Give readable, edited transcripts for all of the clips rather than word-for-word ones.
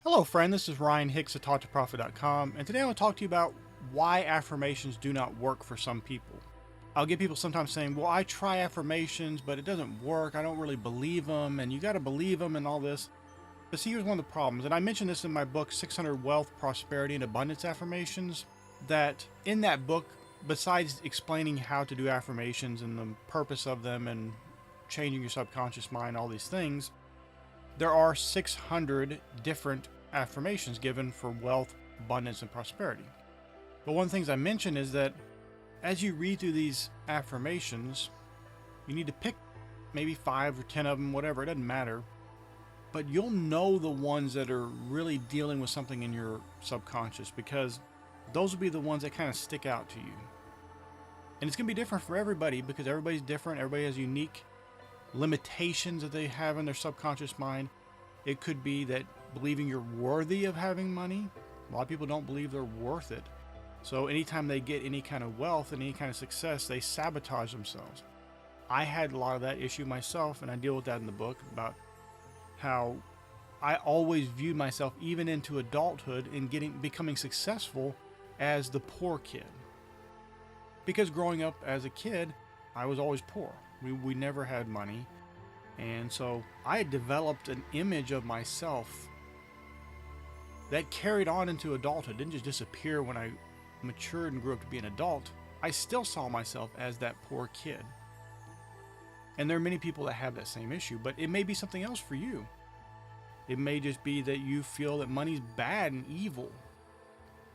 Hello, friend. This is Ryan Hicks at TalkToProfit.com, and today I want to talk to you about why affirmations do not work for some people. I'll get people sometimes saying, well, I try affirmations, but it doesn't work. I don't really believe them, and you got to believe them and all this. But see, here's one of the problems, and I mentioned this in my book, 600 Wealth, Prosperity, and Abundance Affirmations, that in that book, besides explaining how to do affirmations and the purpose of them and changing your subconscious mind, all these things, there are 600 different affirmations given for wealth, abundance, and prosperity. But one of the things I mentioned is that as you read through these affirmations, you need to pick maybe 5 or 10 of them, whatever, it doesn't matter. But you'll know the ones that are really dealing with something in your subconscious, because those will be the ones that kind of stick out to you. And it's going to be different for everybody because everybody's different. Everybody has unique limitations that they have in their subconscious mind. It could be that believing you're worthy of having money. A lot of people don't believe they're worth it. So anytime they get any kind of wealth and any kind of success, they sabotage themselves. I had a lot of that issue myself, and I deal with that in the book about how I always viewed myself, even into adulthood, in becoming successful as the poor kid. Because growing up as a kid, I was always poor. We never had money. And so I had developed an image of myself that carried on into adulthood. It didn't just disappear when I matured and grew up to be an adult. I still saw myself as that poor kid. And there are many people that have that same issue, but it may be something else for you. It may just be that you feel that money's bad and evil.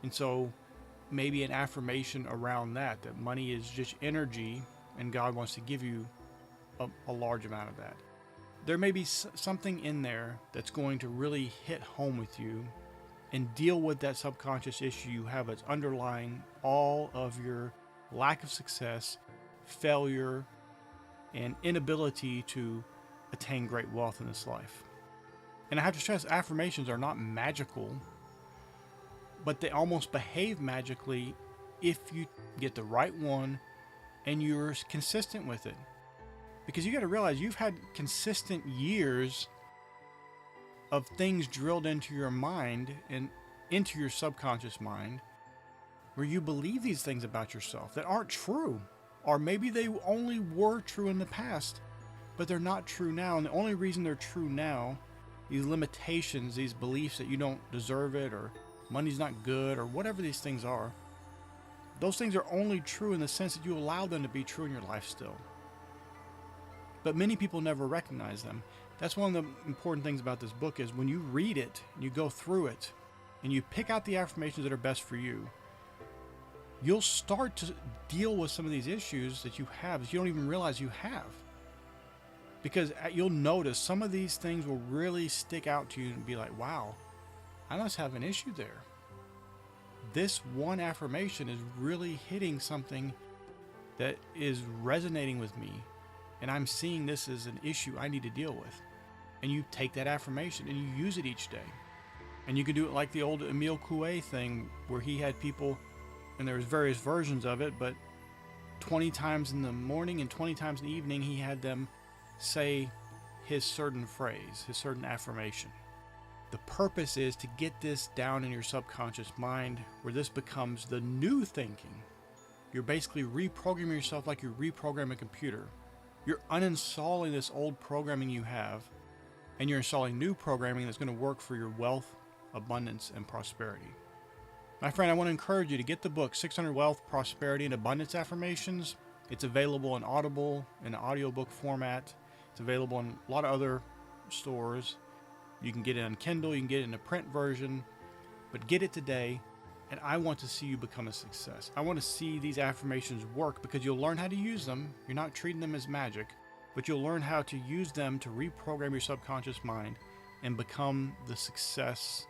And so maybe an affirmation around that money is just energy and God wants to give you a large amount of that. There may be something in there that's going to really hit home with you and deal with that subconscious issue you have that's underlying all of your lack of success, failure, and inability to attain great wealth in this life. And I have to stress, affirmations are not magical, but they almost behave magically if you get the right one and you're consistent with it. Because you got to realize you've had consistent years of things drilled into your mind and into your subconscious mind where you believe these things about yourself that aren't true. Or maybe they only were true in the past, but they're not true now. And the only reason they're true now, these limitations, these beliefs that you don't deserve it, or money's not good, or whatever these things are, those things are only true in the sense that you allow them to be true in your life still. But many people never recognize them. That's one of the important things about this book is when you read it, and you go through it, and you pick out the affirmations that are best for you, you'll start to deal with some of these issues that you have that you don't even realize you have. Because you'll notice some of these things will really stick out to you and be like, wow, I must have an issue there. This one affirmation is really hitting something that is resonating with me. And I'm seeing this as an issue I need to deal with. And you take that affirmation and you use it each day. And you can do it like the old Emile Coué thing where he had people, and there's various versions of it, but 20 times in the morning and 20 times in the evening, he had them say his certain phrase, his certain affirmation. The purpose is to get this down in your subconscious mind where this becomes the new thinking. You're basically reprogramming yourself like you reprogram a computer. You're uninstalling this old programming you have, and you're installing new programming that's going to work for your wealth, abundance, and prosperity. My friend, I want to encourage you to get the book, 600 Wealth, Prosperity, and Abundance Affirmations. It's available in Audible, in audiobook format. It's available in a lot of other stores. You can get it on Kindle, you can get it in a print version, but get it today. And I want to see you become a success. I want to see these affirmations work because you'll learn how to use them. You're not treating them as magic, but you'll learn how to use them to reprogram your subconscious mind and become the success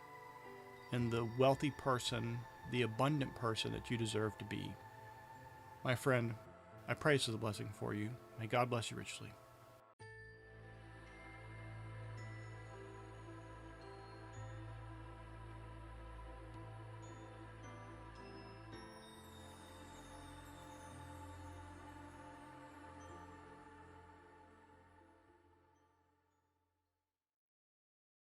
and the wealthy person, the abundant person that you deserve to be. My friend, I pray this is a blessing for you. May God bless you richly.